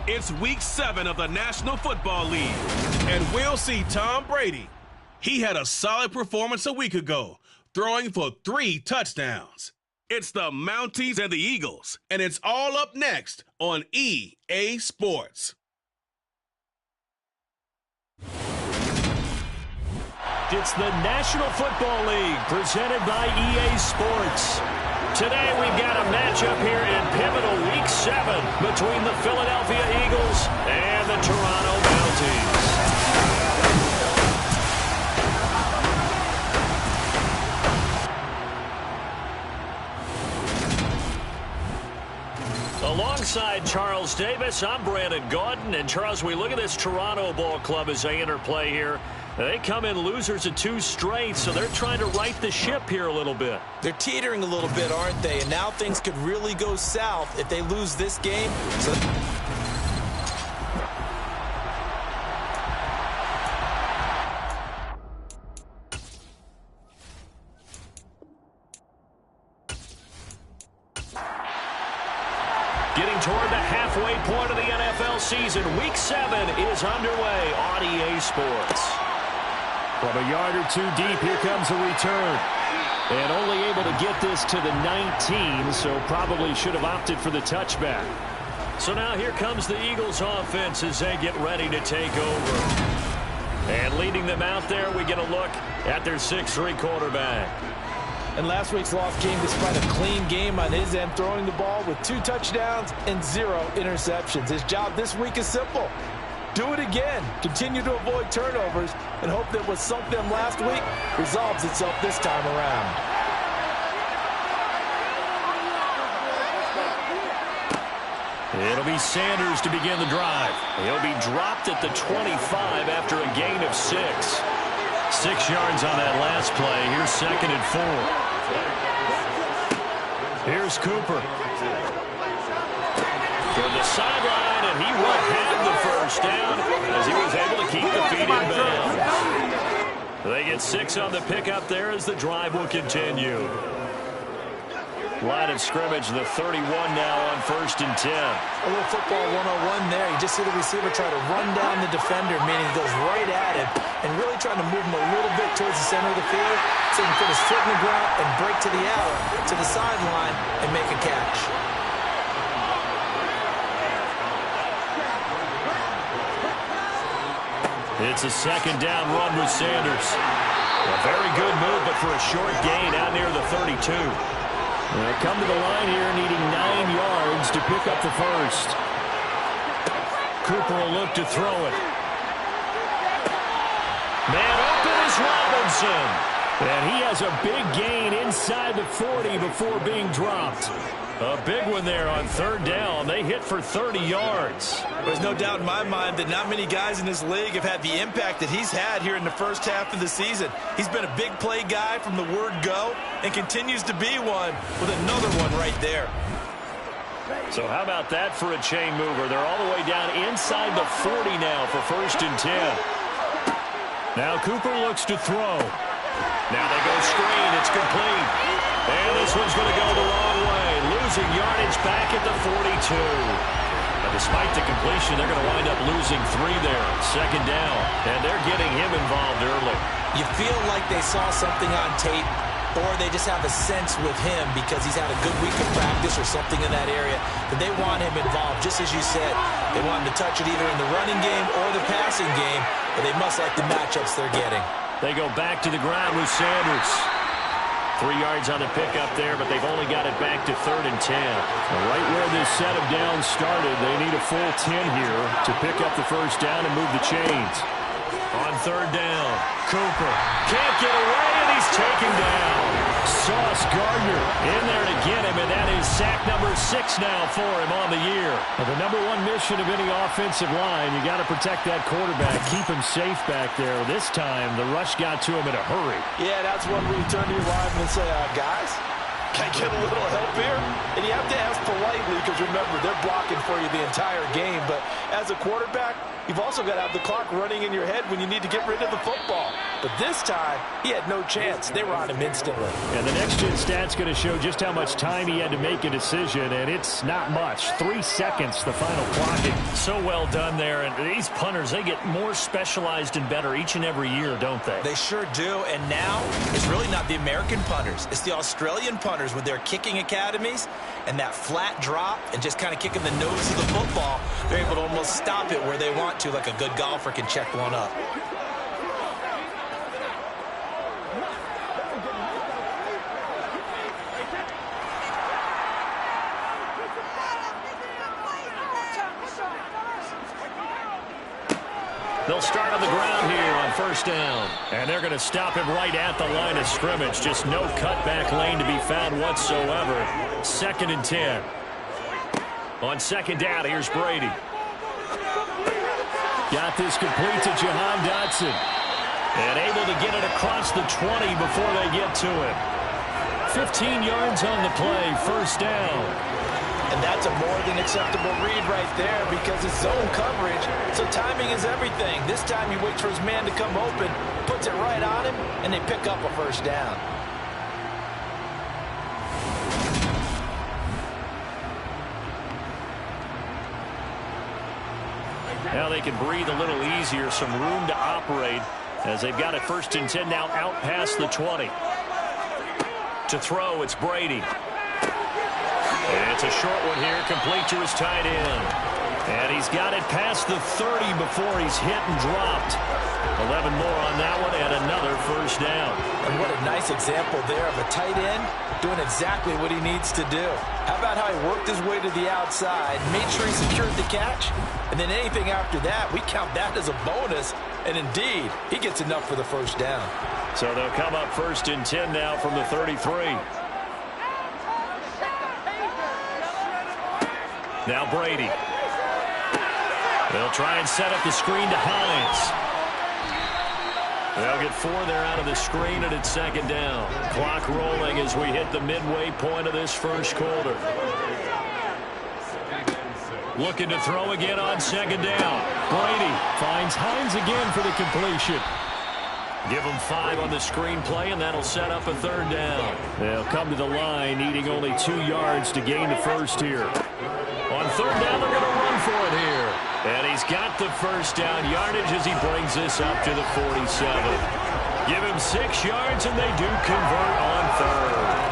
It's Week 7 of the National Football League, and we'll see Tom Brady. He had a solid performance a week ago, throwing for 3 touchdowns. It's the Mounties and the Eagles, and it's all up next on EA Sports. It's the National Football League presented by EA Sports. Today we've got a matchup here in pivotal Week 7 between the Philadelphia Eagles and the Toronto Mounties. Alongside Charles Davis, I'm Brandon Gaudin. And Charles, we look at this Toronto ball club as they enter play here. They come in losers of 2 straight, so they're trying to right the ship here a little bit. They're teetering a little bit, aren't they? And now things could really go south if they lose this game. Getting toward the halfway point of the NFL season, Week 7 is underway on EA Sports. From a yard or 2 deep, here comes a return. And only able to get this to the 19, so probably should have opted for the touchback. So now here comes the Eagles offense as they get ready to take over. And leading them out there, we get a look at their 6'3" quarterback. And last week's loss came despite a clean game on his end, throwing the ball with 2 touchdowns and 0 interceptions. His job this week is simple. Do it again. Continue to avoid turnovers and hope that what sunk them last week resolves itself this time around. It'll be Sanders to begin the drive. He'll be dropped at the 25 after a gain of 6. 6 yards on that last play. Here's 2nd and 4. Here's Cooper. From the sideline, and he will have the first down as he was able to keep the feet in bounds. They get 6 on the pickup there as the drive will continue. Line of scrimmage, the 31 now on 1st and 10. A little football 101 there. You just see the receiver try to run down the defender, meaning he goes right at him and really trying to move him a little bit towards the center of the field so he can put his foot in the ground and break to the out, to the sideline, and make a catch. It's a 2nd down run with Sanders. A very good move, but for a short gain out near the 32. They come to the line here needing 9 yards to pick up the first. Cooper will look to throw it. Man open is Robinson. And he has a big gain inside the 40 before being dropped. A big one there on 3rd down. They hit for 30 yards. There's no doubt in my mind that not many guys in this league have had the impact that he's had here in the first half of the season. He's been a big play guy from the word go and continues to be one with another one right there. So how about that for a chain mover? They're all the way down inside the 40 now for 1st and 10. Now Cooper looks to throw. Now they go screen. It's complete. And this one's going to go the wrong way. Losing yardage back at the 42. But despite the completion, they're going to wind up losing 3 there. 2nd down. And they're getting him involved early. You feel like they saw something on tape, or they just have a sense with him because he's had a good week of practice or something in that area that they want him involved. Just as you said, they want him to touch it either in the running game or the passing game, but they must like the matchups they're getting. They go back to the ground with Sanders. 3 yards on the pickup there, but they've only got it back to 3rd and 10. Right where this set of downs started, they need a full 10 here to pick up the first down and move the chains. On 3rd down, Cooper can't get away, and he's taken down. Sauce Gardner in there to get him, and that is sack number 6 now for him on the year. And the number 1 mission of any offensive line, you got to protect that quarterback, keep him safe back there. This time, the rush got to him in a hurry. Yeah, that's one where you turn to your lineman and say, guys, can I get a little help here? And you have to ask politely because, remember, they're blocking for you the entire game. But as a quarterback, you've also got to have the clock running in your head when you need to get rid of the football. But this time, he had no chance. They were on him instantly. And the next-gen stat's going to show just how much time he had to make a decision, and it's not much. 3 seconds, the final clocking. So well done there. And these punters, they get more specialized and better each and every year, don't they? They sure do. And now, it's really not the American punters. It's the Australian punters with their kicking academies and that flat drop and just kind of kicking the nose of the football. They're able to almost stop it where they want to, like a good golfer can check one up. They'll start on the ground here on first down. And they're going to stop him right at the line of scrimmage. Just no cutback lane to be found whatsoever. 2nd and 10. On 2nd down, here's Brady. Got this complete to Jahan Dotson. And able to get it across the 20 before they get to it. 15 yards on the play, first down. And that's a more than acceptable read right there because it's zone coverage, so timing is everything. This time he waits for his man to come open, puts it right on him, and they pick up a first down. Now they can breathe a little easier, some room to operate as they've got it 1st and 10 now out past the 20. To throw, it's Brady. And it's a short one here, complete to his tight end. And he's got it past the 30 before he's hit and dropped. 11 more on that one and another first down. And what a nice example there of a tight end doing exactly what he needs to do. How about how he worked his way to the outside, made sure he secured the catch, and then anything after that, we count that as a bonus. And indeed, he gets enough for the first down. So they'll come up 1st and 10 now from the 33. Now Brady. They'll try and set up the screen to Hines. They'll get 4 there out of the screen, and it's 2nd down. Clock rolling as we hit the midway point of this first quarter. Looking to throw again on 2nd down. Brady finds Hines again for the completion. Give them 5 on the screen play, and that'll set up a 3rd down. They'll come to the line, needing only 2 yards to gain the first here. On 3rd down, they're going to run for it here. And he's got the first down yardage as he brings this up to the 47. Give him 6 yards, and they do convert on 3rd.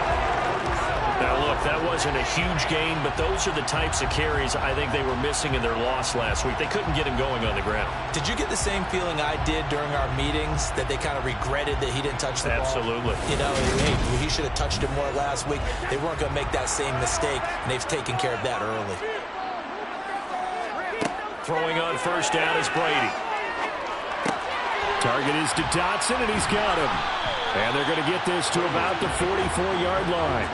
Now, look, that wasn't a huge gain, but those are the types of carries I think they were missing in their loss last week. They couldn't get him going on the ground. Did you get the same feeling I did during our meetings, that they kind of regretted that he didn't touch the ball? Absolutely. You know, hey, he should have touched it more last week. They weren't going to make that same mistake, and they've taken care of that early. Throwing on first down is Brady. Target is to Dotson, and he's got him. And they're going to get this to about the 44-yard line.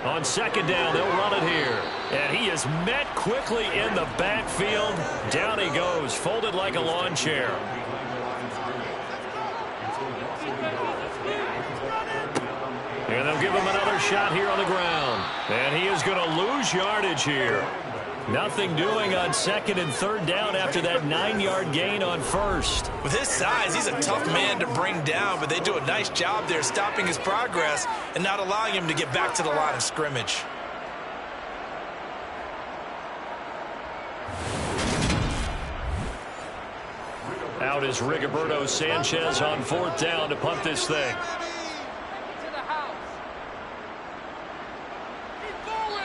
On 2nd down, they'll run it here. And he is met quickly in the backfield. Down he goes, folded like a lawn chair. And they'll give him another shot here on the ground. And he is going to lose yardage here. Nothing doing on 2nd and 3rd down after that 9-yard gain on 1st. With his size, he's a tough man to bring down, but they do a nice job there stopping his progress and not allowing him to get back to the line of scrimmage. Out is Rigoberto Sanchez on 4th down to punt this thing.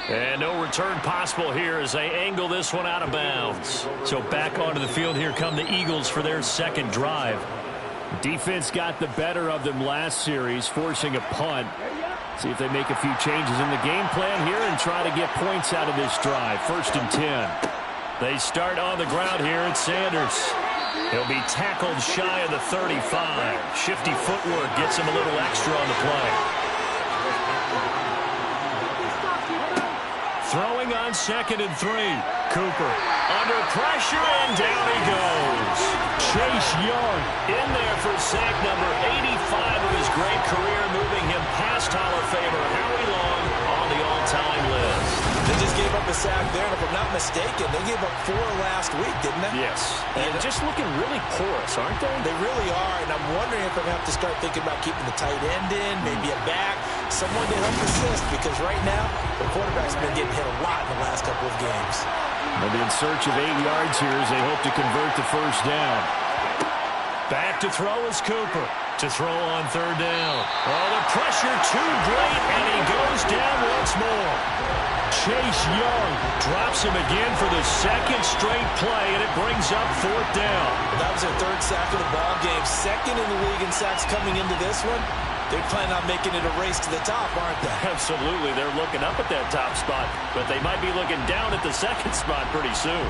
And no return possible here as they angle this one out of bounds. So back onto the field here come the Eagles for their 2nd drive. Defense got the better of them last series, forcing a punt. See if they make a few changes in the game plan here and try to get points out of this drive. 1st and 10. They start on the ground here at Sanders. He'll be tackled shy of the 35. Shifty footwork gets him a little extra on the play. Throwing on 2nd and 3. Cooper under pressure, and down he goes. Chase Young in there for sack number 85 of his great career, moving him past Hall of Famer Howie Long on the all-time list. sack there, and if I'm not mistaken, they gave up 4 last week, didn't they? Yes. And just looking really porous, aren't they? They really are, and I'm wondering if I'm going to have to start thinking about keeping the tight end in, maybe a back, someone to help assist, because right now, the quarterback's been getting hit a lot in the last couple of games. They'll be in search of 8 yards here as they hope to convert the first down. Back to throw is Cooper. To throw on 3rd down. Oh, the pressure too great, and he goes down once more. Chase Young drops him again for the 2nd straight play, and it brings up 4th down. That was their 3rd sack of the ball game. 2nd in the league in sacks coming into this one. They plan on making it a race to the top, aren't they? Absolutely. They're looking up at that top spot, but they might be looking down at the 2nd spot pretty soon.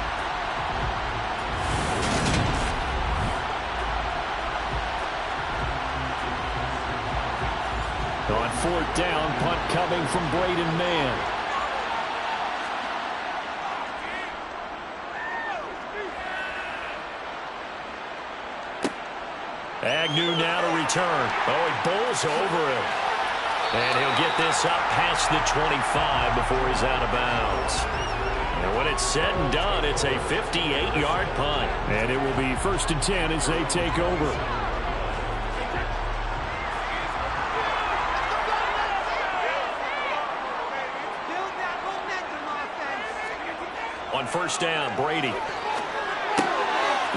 On 4th down, punt coming from Braden Mann. Agnew now to return. Oh, he bowls over him. And he'll get this up past the 25 before he's out of bounds. And when it's said and done, it's a 58-yard punt. And it will be 1st and 10 as they take over. On 1st down, Brady.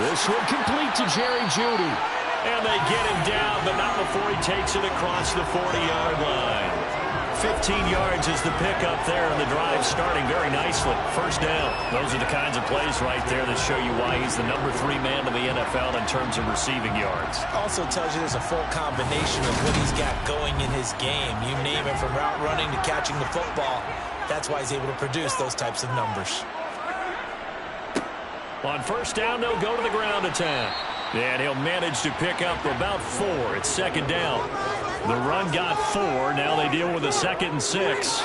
This one complete to Jerry Jeudy. And they get him down, but not before he takes it across the 40-yard line. 15 yards is the pickup there, and the drive starting very nicely. 1st down. Those are the kinds of plays right there that show you why he's the number 3 man in the NFL in terms of receiving yards. Also tells you there's a full combination of what he's got going in his game. You name it, from route running to catching the football. That's why he's able to produce those types of numbers. On 1st down, they'll go to the ground attack. And he'll manage to pick up about 4. It's 2nd down. The run got 4. Now they deal with a 2nd and 6.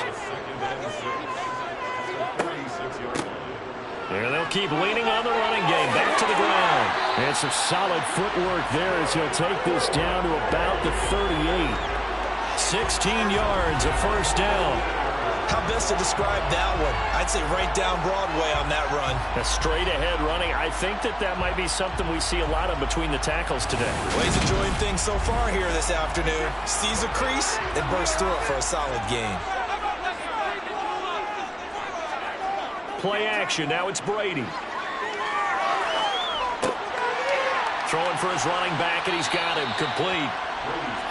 There they'll keep leaning on the running game. Back to the ground. And some solid footwork there as he'll take this down to about the 38. 16 yards, a 1st down. How best to describe that one? I'd say right down Broadway on that run. A straight-ahead running. I think that might be something we see a lot of between the tackles today. Well, he's enjoying things so far here this afternoon. Sees a crease and bursts through it for a solid gain. Play action. Now it's Brady. Throwing for his running back, and he's got him complete.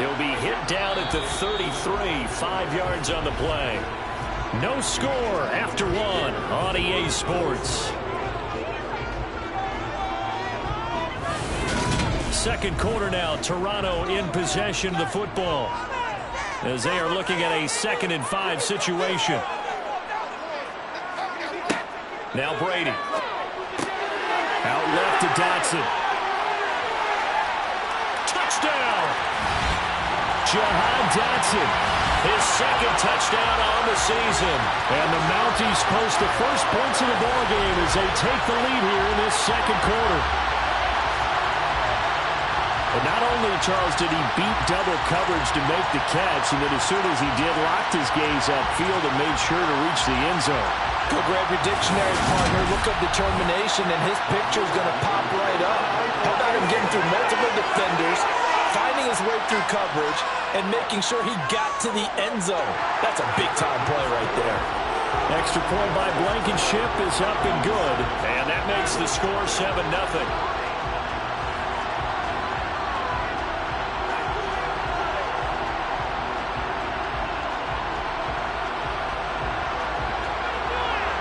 He'll be hit down at the 33, 5 yards on the play. No score after 1 on EA Sports. 2nd quarter now. Toronto in possession of the football as they are looking at a 2nd and 5 situation. Now Brady. Out left to Dotson. Touchdown! Jahan Dotson. His 2nd touchdown on the season. And the Mounties post the first points of the ballgame as they take the lead here in this 2nd quarter. And not only, Charles, did he beat double coverage to make the catch, and then as soon as he did, locked his gaze upfield and made sure to reach the end zone. Go grab your dictionary, partner. Look up determination, and his picture is going to pop right up. How about him getting through multiple defenders, finding his way through coverage, and making sure he got to the end zone? That's a big-time play right there. Extra point by Blankenship is up and good. And that makes the score 7-0.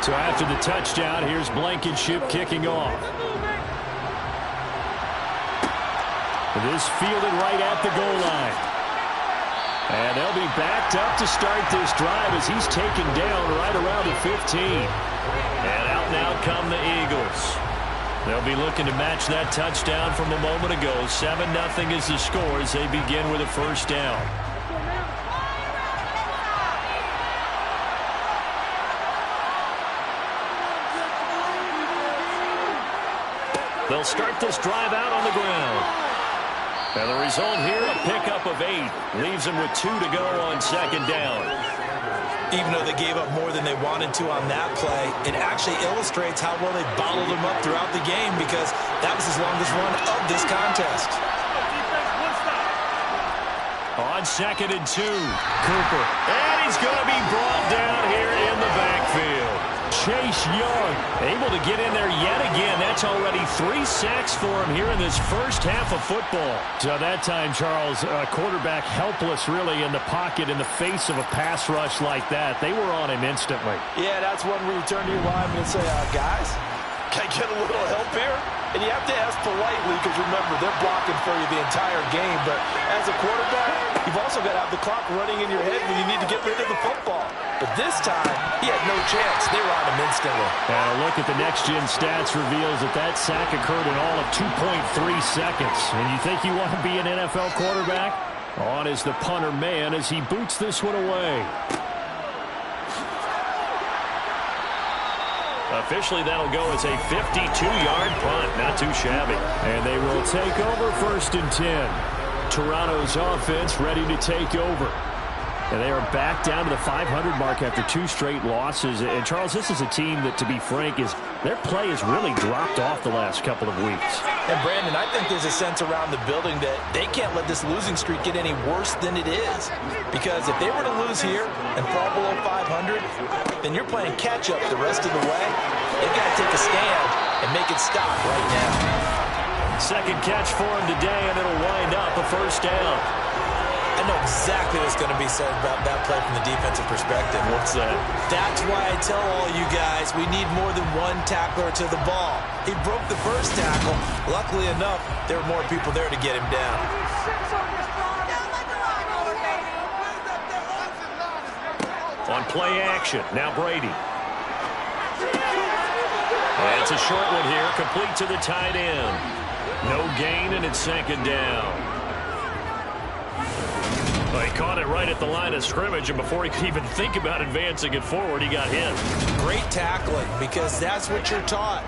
So after the touchdown, here's Blankenship kicking off. This fielded right at the goal line. And they'll be backed up to start this drive as he's taken down right around the 15. And out now come the Eagles. They'll be looking to match that touchdown from a moment ago. 7-0 is the score as they begin with a 1st down. They'll start this drive out on the ground. And the result here, a pickup of 8. Leaves them with 2 to go on 2nd down. Even though they gave up more than they wanted to on that play, it actually illustrates how well they bottled them up throughout the game because that was his longest run of this contest. On 2nd and 2, Cooper. And he's going to be brought down here in the backfield. Chase Young able to get in there yet again. That's already 3 sacks for him here in this first half of football. So that time, Charles, quarterback helpless really in the pocket in the face of a pass rush like that. They were on him instantly. Yeah, that's when we turn to your lineman and say, guys, can I get a little help here? And you have to ask politely because, remember, they're blocking for you the entire game. But as a quarterback, you've also got to have the clock running in your head when you need to get rid of the football. But this time, he had no chance. They were on him instantly. And a look at the next-gen stats reveals that sack occurred in all of 2.3 seconds. And you think you want to be an NFL quarterback? On is the punter man as he boots this one away. Officially, that'll go as a 52-yard punt. Not too shabby. And they will take over 1st and 10. Toronto's offense ready to take over. And they are back down to the 500 mark after 2 straight losses. And, Charles, this is a team that, to be frank, their play has really dropped off the last couple of weeks. And, Brandon, I think there's a sense around the building that they can't let this losing streak get any worse than it is. Because if they were to lose here and fall below 500, then you're playing catch-up the rest of the way. They've got to take a stand and make it stop right now. Second catch for him today, and it'll wind up a first down. I know exactly what's going to be said about that play from the defensive perspective. What's that? That's why I tell all you guys we need more than one tackler to the ball. He broke the first tackle. Luckily enough, there were more people there to get him down. On play action, now Brady. And it's a short one here, complete to the tight end. No gain, and it's 2nd down. Well, he caught it right at the line of scrimmage, and before he could even think about advancing it forward, he got hit. Great tackling, because that's what you're taught.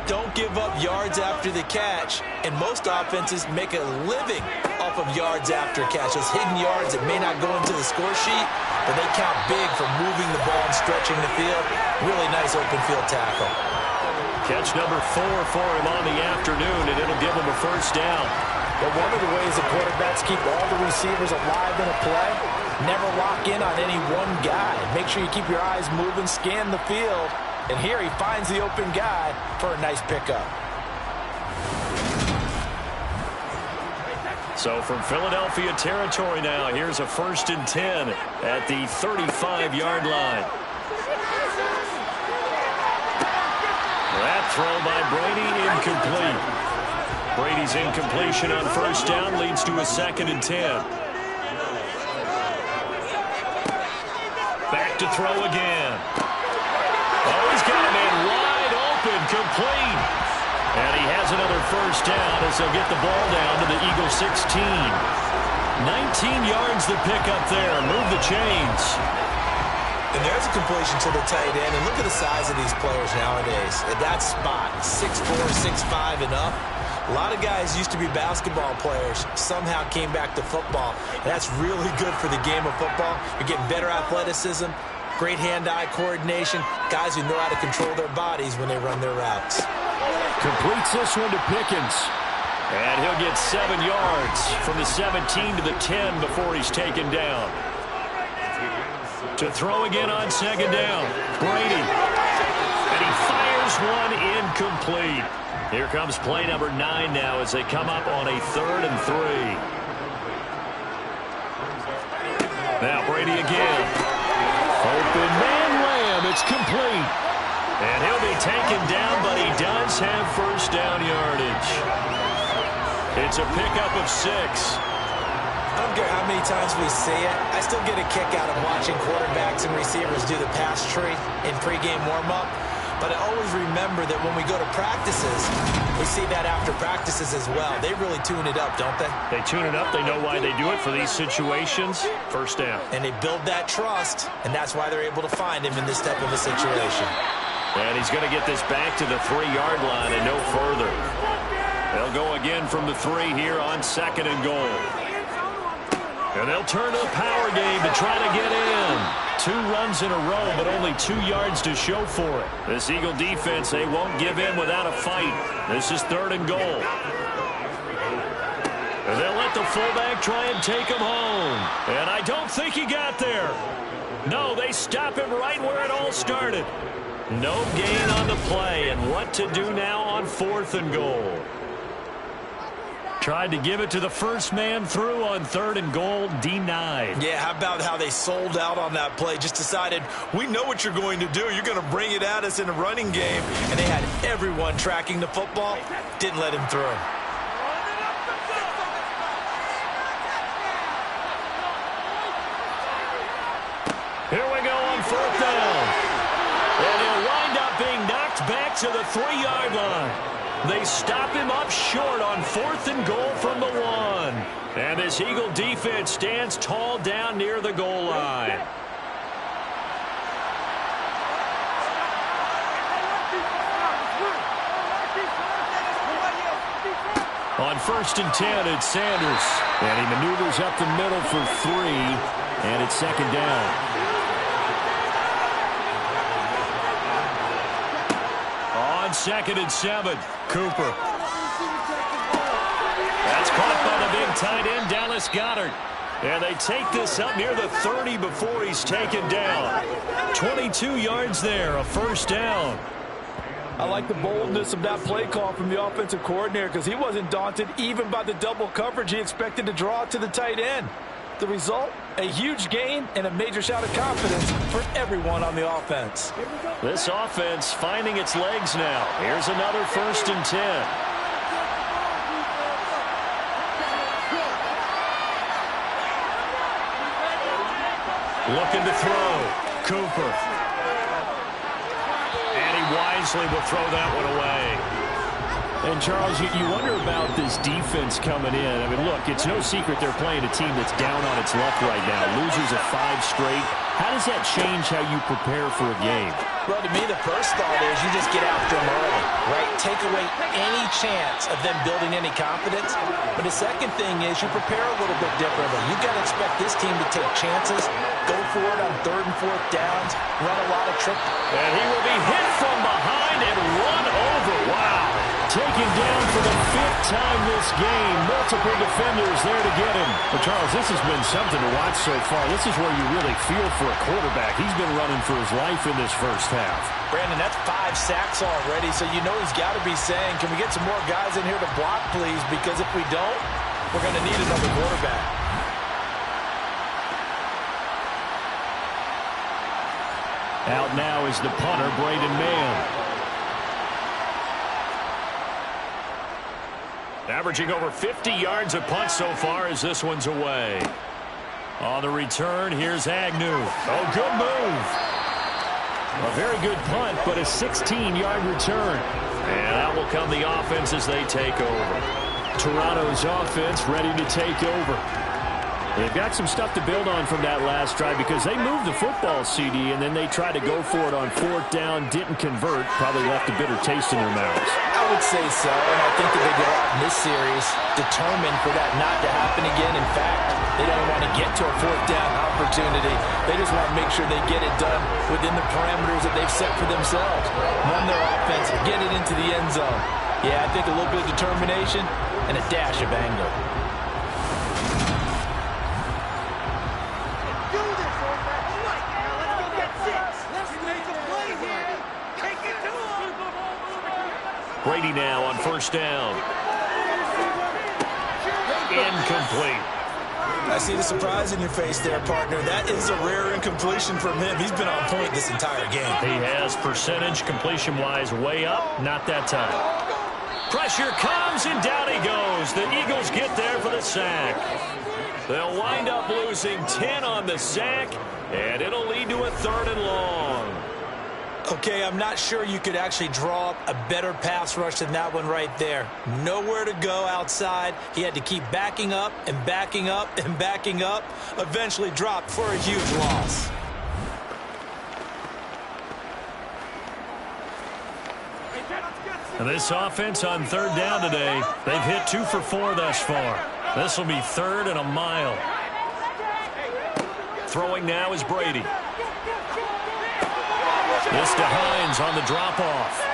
Don't give up yards after the catch, and most offenses make a living off of yards after catch. Those hidden yards that may not go into the score sheet, but they count big for moving the ball and stretching the field. Really nice open field tackle. Catch number 4 for him on the afternoon, and it'll give him a first down. But one of the ways the quarterbacks keep all the receivers alive in a play, never lock in on any one guy. Make sure you keep your eyes moving, scan the field. And here he finds the open guy for a nice pickup. So from Philadelphia territory now, here's a 1st and 10 at the 35-yard line. That throw by Brady incomplete. Brady's incompletion on first down leads to a 2nd and 10. Back to throw again. Oh, he's got a man wide open, complete. And he has another first down as they'll get the ball down to the Eagles 16. 19 yards to pick up there. Move the chains. And there's a completion to the tight end. And look at the size of these players nowadays. At that spot, 6'4", 6'5", and up. A lot of guys used to be basketball players, somehow came back to football. And that's really good for the game of football. You're getting better athleticism, great hand-eye coordination, guys who know how to control their bodies when they run their routes. Completes this one to Pickens. And he'll get 7 yards from the 17 to the 10 before he's taken down. To throw again on 2nd down, Brady. And he fires one incomplete. Here comes play number 9 now as they come up on a 3rd and 3. Now Brady again. Open man Lamb, it's complete. And he'll be taken down, but he does have first down yardage. It's a pickup of 6. I don't care how many times we see it. I still get a kick out of watching quarterbacks and receivers do the pass tree in pregame warm-up. But I always remember that when we go to practices, we see that after practices as well. They really tune it up, don't they? They tune it up. They know why they do it for these situations. First down. And they build that trust, and that's why they're able to find him in this type of a situation. And he's going to get this back to the 3-yard line and no further. They'll go again from the 3 here on 2nd and goal. And they'll turn to the power game to try to get in. 2 runs in a row, but only 2 yards to show for it. This Eagle defense, they won't give in without a fight. This is 3rd and goal. And they'll let the fullback try and take him home. And I don't think he got there. No, they stop him right where it all started. No gain on the play, and what to do now on 4th and goal. Tried to give it to the first man through on 3rd and goal, denied. Yeah, how about how they sold out on that play? Just decided, we know what you're going to do. You're going to bring it at us in a running game. And they had everyone tracking the football. Didn't let him through. Here we go on 4th down. And he'll wind up being knocked back to the 3-yard line. They stop him up short on 4th and goal from the 1. And this Eagle defense stands tall down near the goal line. On 1st and 10, it's Sanders. And he maneuvers up the middle for 3. And it's 2nd down. On 2nd and 7, Cooper. That's caught by the big tight end, Dallas Goedert. And they take this up near the 30 before he's taken down. 22 yards there, a 1st down. I like the boldness of that play call from the offensive coordinator because he wasn't daunted even by the double coverage he expected to draw to the tight end. The result, a huge gain and a major shot of confidence for everyone on the offense. This offense finding its legs now. Here's another 1st and 10. Looking to throw. Cooper. And he wisely will throw that one away. And, Charles, you wonder about this defense coming in. I mean, look, it's no secret they're playing a team that's down on its luck right now. Losers of 5 straight. How does that change how you prepare for a game? Well, to me, the first thought is you just get after them early, right? Take away any chance of them building any confidence. But the second thing is you prepare a little bit differently. You've got to expect this team to take chances, go for it on 3rd and 4th downs, run a lot of trick. And he will be hit from behind and run over. Wow. Taken down for the 5th time this game. Multiple defenders there to get him. But, Charles, this has been something to watch so far. This is where you really feel for a quarterback. He's been running for his life in this first half. Brandon, that's 5 sacks already, so you know he's got to be saying, can we get some more guys in here to block, please? Because if we don't, we're going to need another quarterback. Out now is the punter, Braden Mann. Averaging over 50 yards a punt so far as this one's away. On the return, here's Agnew. Oh, good move. A very good punt, but a 16-yard return. And out will come the offense as they take over. Toronto's offense ready to take over. They've got some stuff to build on from that last drive because they moved the football, CD, and then they tried to go for it on 4th down, didn't convert, probably left a bitter taste in their mouths. I would say so, and I think that they go out in this series determined for that not to happen again. In fact, they don't want to get to a 4th down opportunity. They just want to make sure they get it done within the parameters that they've set for themselves. Run their offense, get it into the end zone. Yeah, I think a little bit of determination and a dash of anger. Brady now on 1st down. Incomplete. I see the surprise in your face there, partner. That is a rare incompletion from him. He's been on point this entire game. He has percentage completion-wise way up. Not that time. Pressure comes, and down he goes. The Eagles get there for the sack. They'll wind up losing 10 on the sack, and it'll lead to a 3rd and long. Okay, I'm not sure you could actually draw up a better pass rush than that one right there. Nowhere to go outside. He had to keep backing up and backing up and backing up. Eventually dropped for a huge loss. And this offense on 3rd down today, they've hit 2 for 4 thus far. This will be 3rd and a mile. Throwing now is Brady. This to Hines on the drop-off.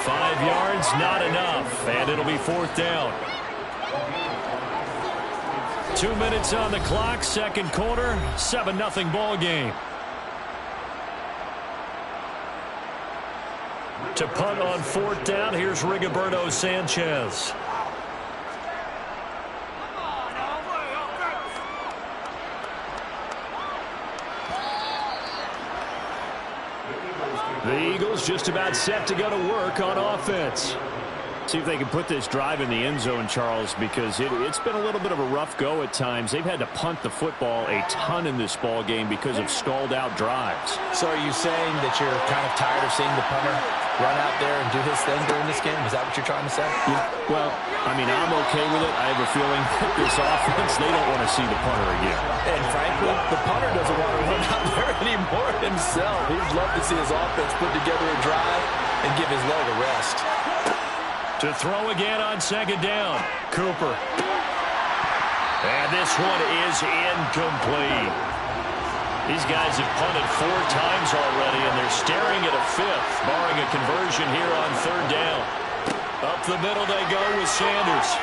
5 yards, not enough, and it'll be 4th down. 2 minutes on the clock, second quarter, 7-0 ball game. To punt on 4th down, here's Rigoberto Sanchez. The Eagles just about set to go to work on offense. See if they can put this drive in the end zone, Charles, because it's been a little bit of a rough go at times. They've had to punt the football a ton in this ball game because of stalled-out drives. So are you saying that you're kind of tired of seeing the punter run out there and do his thing during this game? Is that what you're trying to say? Yeah, well, I mean, I'm okay with it. I have a feeling that this offense, they don't want to see the punter again. And frankly, the punter doesn't want to run out there anymore himself. He'd love to see his offense put together a drive and give his leg a rest. To throw again on 2nd down, Cooper. And this one is incomplete. These guys have punted 4 times already, and they're staring at a 5th, barring a conversion here on 3rd down. Up the middle they go with Sanders.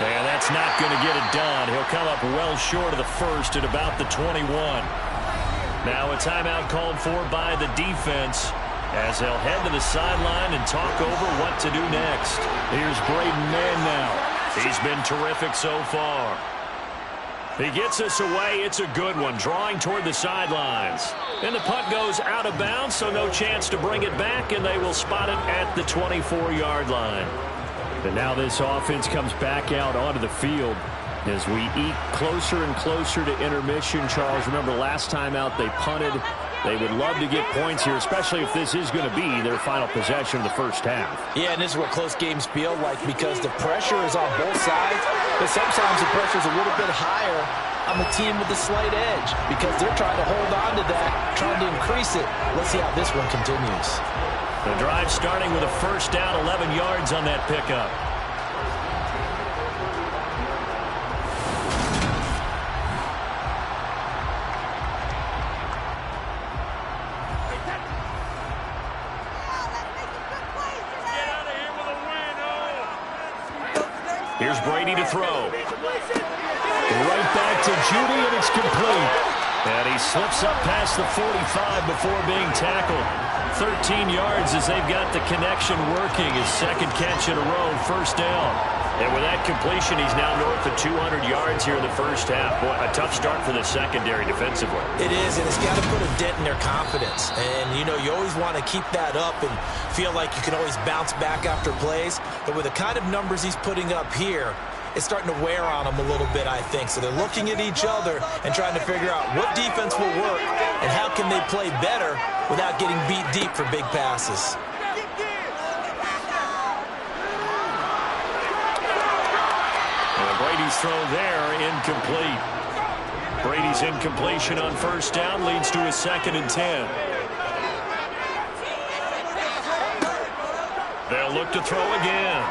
And that's not going to get it done. He'll come up well short of the 1st at about the 21. Now a timeout called for by the defense, as they'll head to the sideline and talk over what to do next. Here's Braden Mann now. He's been terrific so far. He gets us away. It's a good one, drawing toward the sidelines. And the punt goes out of bounds, so no chance to bring it back, and they will spot it at the 24-yard line. And now this offense comes back out onto the field as we eke closer and closer to intermission. Charles, remember last time out they punted. They would love to get points here, especially if this is going to be their final possession of the first half. Yeah, and this is what close games feel like because the pressure is on both sides, but sometimes the pressure is a little bit higher on the team with the slight edge because they're trying to hold on to that, trying to increase it. Let's see how this one continues. The drive starting with a 1st down, 11 yards on that pickup. Here's Brady to throw. Right back to Judy, and it's complete. And he slips up past the 45 before being tackled. 13 yards as they've got the connection working. His 2nd catch in a row, 1st down. And with that completion, he's now north of 200 yards here in the first half. Boy, a tough start for the secondary defensively. It is, and it's got to put a dent in their confidence. And, you know, you always want to keep that up and feel like you can always bounce back after plays. But with the kind of numbers he's putting up here, it's starting to wear on them a little bit, I think. So they're looking at each other and trying to figure out what defense will work and how can they play better without getting beat deep for big passes. Brady's throw there, incomplete. Brady's incompletion on 1st down leads to a 2nd and 10. They'll look to throw again.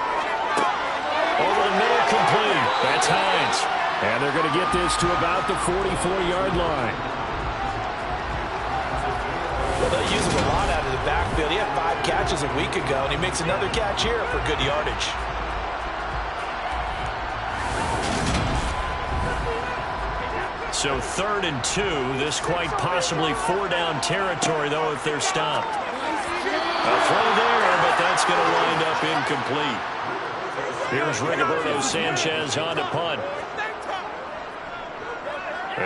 Over the middle, complete. That's Hines. And they're going to get this to about the 44-yard line. Well, they use him a lot out of the backfield. He had 5 catches a week ago, and he makes another catch here for good yardage. So 3rd and 2. This quite possibly 4-down territory, though, if they're stopped. A throw there, but that's going to wind up incomplete. Here's Rigoberto Sanchez on to punt.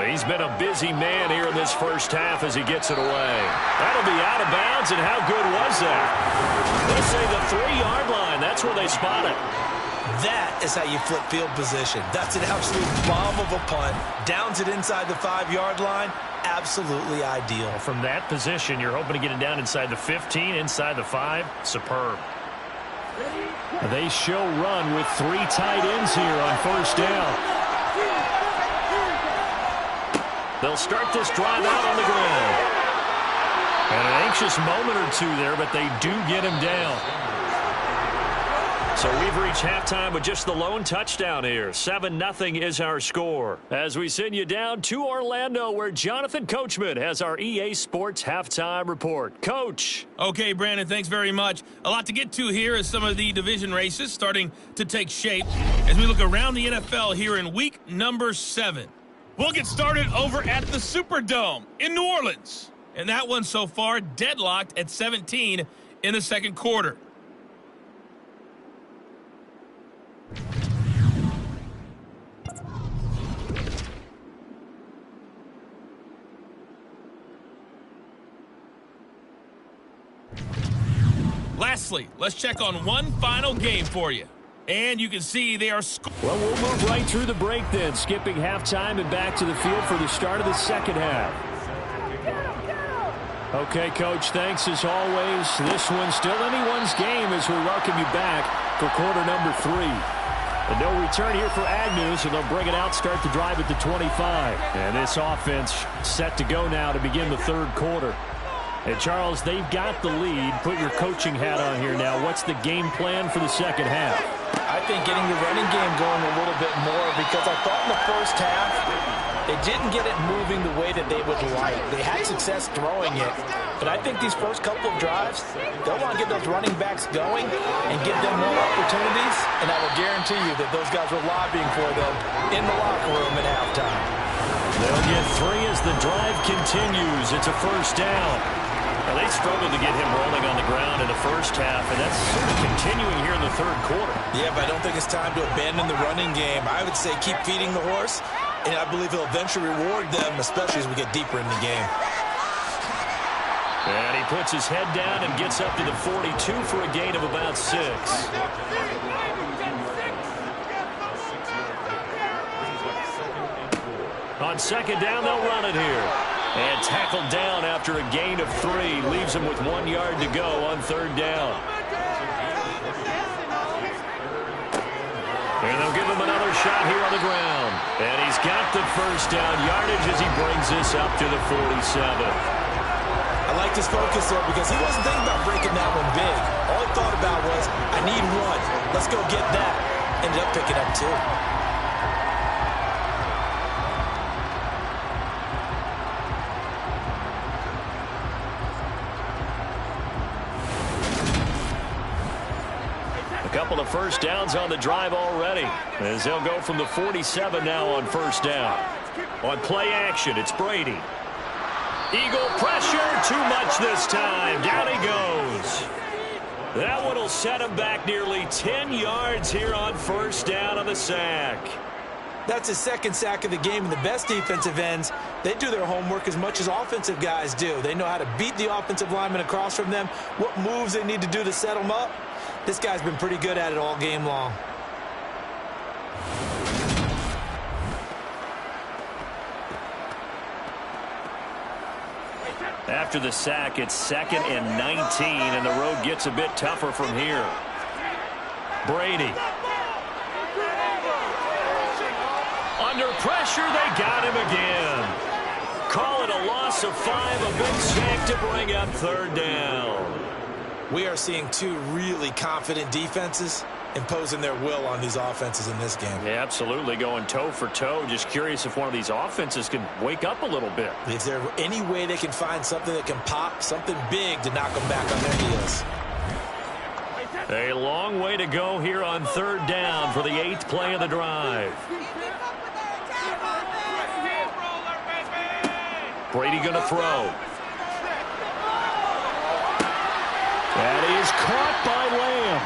He's been a busy man here in this first half as he gets it away. That'll be out of bounds, and how good was that? Let's say the 3-yard line. That's where they spot it. That is how you flip field position. That's an absolute bomb of a punt. Downs it inside the 5-yard line. Absolutely ideal. From that position, you're hoping to get it down inside the 15, inside the 5. Superb. They show run with 3 tight ends here on 1st down. They'll start this drive out on the ground. And an anxious moment or two there, but they do get him down. So we've reached halftime with just the lone touchdown here. 7-0 is our score. As we send you down to Orlando, where Jonathan Coachman has our EA Sports halftime report. Coach. Okay, Brandon, thanks very much. A lot to get to here as some of the division races starting to take shape as we look around the NFL here in week number 7. We'll get started over at the Superdome in New Orleans. And that one so far deadlocked at 17 in the second quarter. Lastly, let's check on one final game for you. And you can see they are Well, we'll move right through the break then, skipping halftime and back to the field for the start of the second half. Okay, Coach, thanks as always. This one's still anyone's game as we welcome you back for quarter number 3. And no return here for Agnew, so they'll bring it out, start the drive at the 25. And this offense set to go now to begin the third quarter. And, Charles, they've got the lead. Put your coaching hat on here now. What's the game plan for the second half? I think getting the running game going a little bit more, because I thought in the first half they didn't get it moving the way that they would like. They had success throwing it, but I think these first couple of drives, they'll want to get those running backs going and give them more opportunities, and I will guarantee you that those guys were lobbying for them in the locker room at halftime. They'll get 3 as the drive continues. It's a first down. Now, they struggled to get him rolling on the ground in the first half, and that's sort of continuing here in the third quarter. Yeah, but I don't think it's time to abandon the running game. I would say keep feeding the horse, and I believe he'll eventually reward them, especially as we get deeper in the game. And he puts his head down and gets up to the 42 for a gain of about 6. On second down, they'll run it here. And tackled down after a gain of 3. Leaves him with 1 yard to go on third down. And they'll give him another shot here on the ground. And he's got the first down yardage as he brings this up to the 47. I liked his focus there because he wasn't thinking about breaking that one big. All he thought about was, I need 1. Let's go get that. Ended up picking up 2. Couple of first downs on the drive already, as they'll go from the 47 now on first down. On play action, it's Brady. Eagle pressure, too much this time. Down he goes. That one will set him back nearly 10 yards here on first down on the sack. That's his second sack of the game, and the best defensive ends, they do their homework as much as offensive guys do. They know how to beat the offensive lineman across from them, what moves they need to do to set them up. This guy's been pretty good at it all game long. After the sack, it's 2nd and 19, and the road gets a bit tougher from here. Brady. Under pressure, they got him again. Call it a loss of 5, a big sack to bring up third down. We are seeing 2 really confident defenses imposing their will on these offenses in this game. Yeah, absolutely, going toe for toe. Just curious if one of these offenses can wake up a little bit. Is there any way they can find something that can pop, something big to knock them back on their heels? A long way to go here on third down for the 8th play of the drive. Brady going to throw. That is caught by Lamb.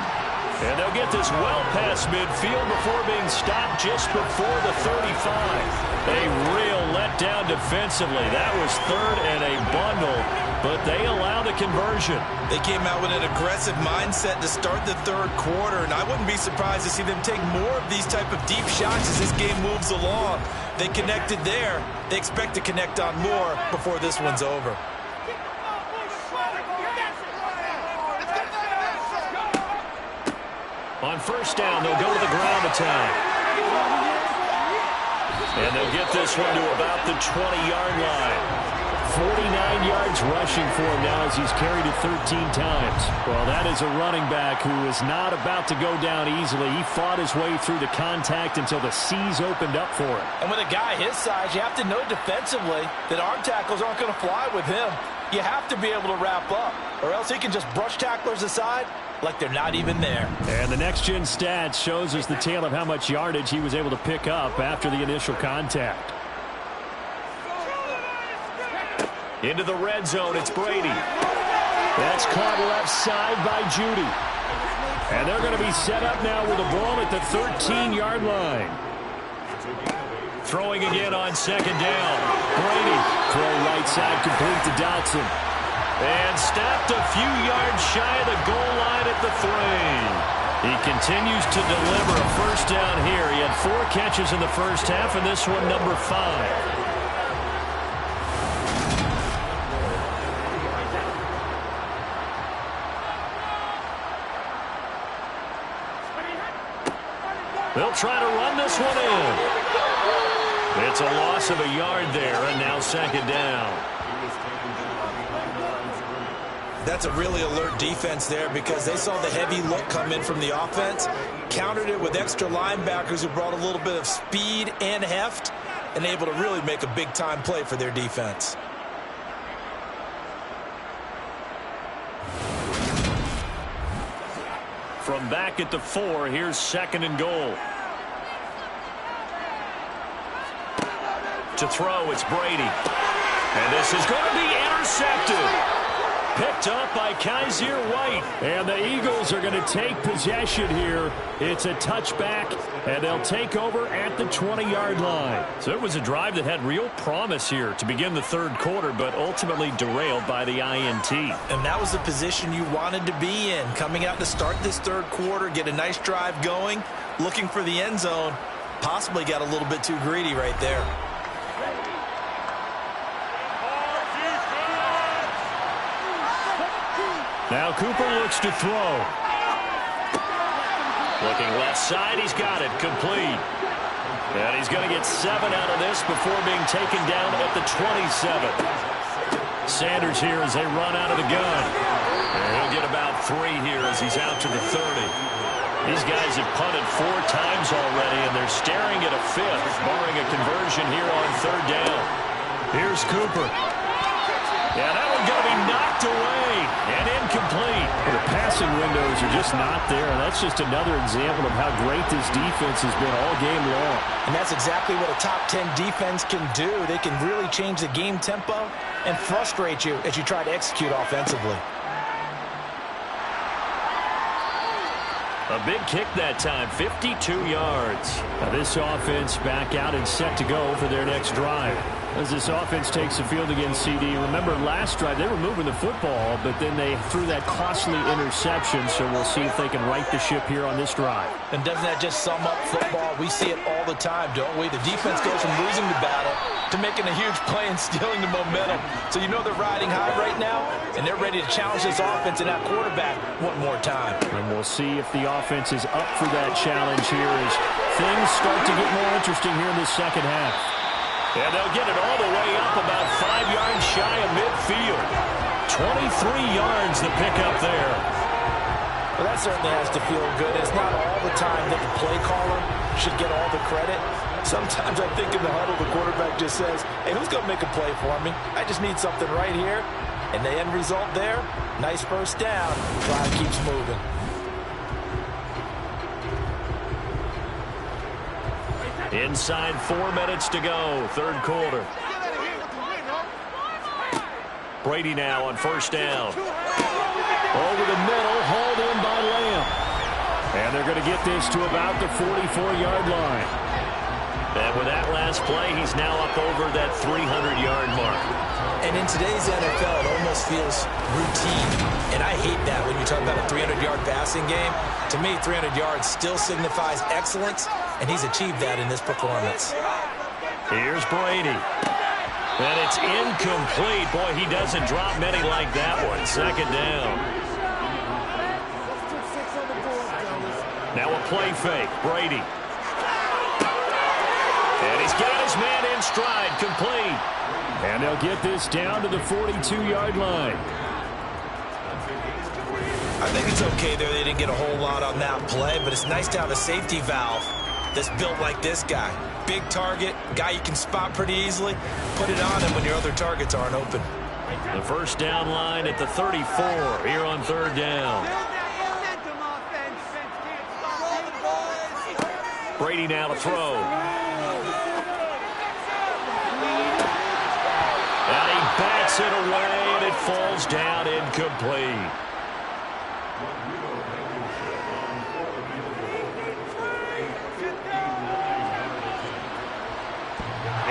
And they'll get this well past midfield before being stopped just before the 35. A real letdown defensively. That was 3rd and a bundle, but they allow the conversion. They came out with an aggressive mindset to start the third quarter, and I wouldn't be surprised to see them take more of these type of deep shots as this game moves along. They connected there. They expect to connect on more before this one's over. On first down, they'll go to the ground attack. And they'll get this one to about the 20-yard line. 49 yards rushing for him now as he's carried it 13 times. Well, that is a running back who is not about to go down easily. He fought his way through the contact until the seas opened up for him. And with a guy his size, you have to know defensively that arm tackles aren't going to fly with him. You have to be able to wrap up, or else he can just brush tacklers aside like they're not even there. And the next-gen stats shows us the tale of how much yardage he was able to pick up after the initial contact. Into the red zone, it's Brady. That's caught left side by Judy. And they're going to be set up now with a ball at the 13-yard line. Throwing again on second down. Brady, throw right side complete to Dotson. And stopped a few yards shy of the goal line at the 3. He continues to deliver a first down here. He had 4 catches in the first half, and this one number 5. They'll try to run this one in. It's a loss of a yard there, and now second down. That's a really alert defense there because they saw the heavy look come in from the offense, countered it with extra linebackers who brought a little bit of speed and heft, and able to really make a big-time play for their defense. From back at the 4, here's second and goal. To throw, it's Brady. And this is going to be intercepted. Picked up by Kaiser White. And the Eagles are going to take possession here. It's a touchback, and they'll take over at the 20-yard line. So it was a drive that had real promise here to begin the third quarter, but ultimately derailed by the INT. And that was the position you wanted to be in. Coming out to start this third quarter, get a nice drive going, looking for the end zone. Possibly got a little bit too greedy right there. Now Cooper looks to throw. Looking left side, he's got it, complete. And he's going to get 7 out of this before being taken down at the 27. Sanders here as they run out of the gun. And he'll get about 3 here as he's out to the 30. These guys have punted 4 times already, and they're staring at a 5th, barring a conversion here on third down. Here's Cooper. Yeah, that one going to be knocked away and incomplete. Well, the passing windows are just not there. That's just another example of how great this defense has been all game long. And that's exactly what a top 10 defense can do. They can really change the game tempo and frustrate you as you try to execute offensively. A big kick that time, 52 yards. Now this offense back out and set to go for their next drive. As this offense takes the field against CD, remember last drive they were moving the football, but then they threw that costly interception, so we'll see if they can right the ship here on this drive. And doesn't that just sum up football? We see it all the time, don't we? The defense goes from losing the battle to making a huge play and stealing the momentum. So you know they're riding high right now, and they're ready to challenge this offense and that quarterback one more time. And we'll see if the offense is up for that challenge here as things start to get more interesting here in the second half. And they'll get it all the way up about 5 yards shy of midfield. 23 yards the pickup there. Well, that certainly has to feel good. It's not all the time that the play caller should get all the credit. Sometimes I think in the huddle the quarterback just says, hey, who's going to make a play for me? I just need something right here. And the end result there, nice first down. Drive keeps moving. Inside 4 minutes to go, third quarter. Brady now on first down. Over the middle, hauled in by Lamb. And they're going to get this to about the 44-yard line. And with that last play, he's now up over that 300-yard mark. And in today's NFL, it almost feels routine. And I hate that when you talk about a 300-yard passing game. To me, 300 yards still signifies excellence, and he's achieved that in this performance. Here's Brady. And it's incomplete. Boy, he doesn't drop many like that one. Second down. Now a play fake. Brady. And he's got his man in stride. Complete. And they'll get this down to the 42-yard line. I think it's okay there. They didn't get a whole lot on that play, but it's nice to have a safety valve that's built like this guy. Big target, guy you can spot pretty easily. Put it on him when your other targets aren't open. The first down line at the 34 here on third down. Brady now to throw. And he bats it away, and it falls down incomplete.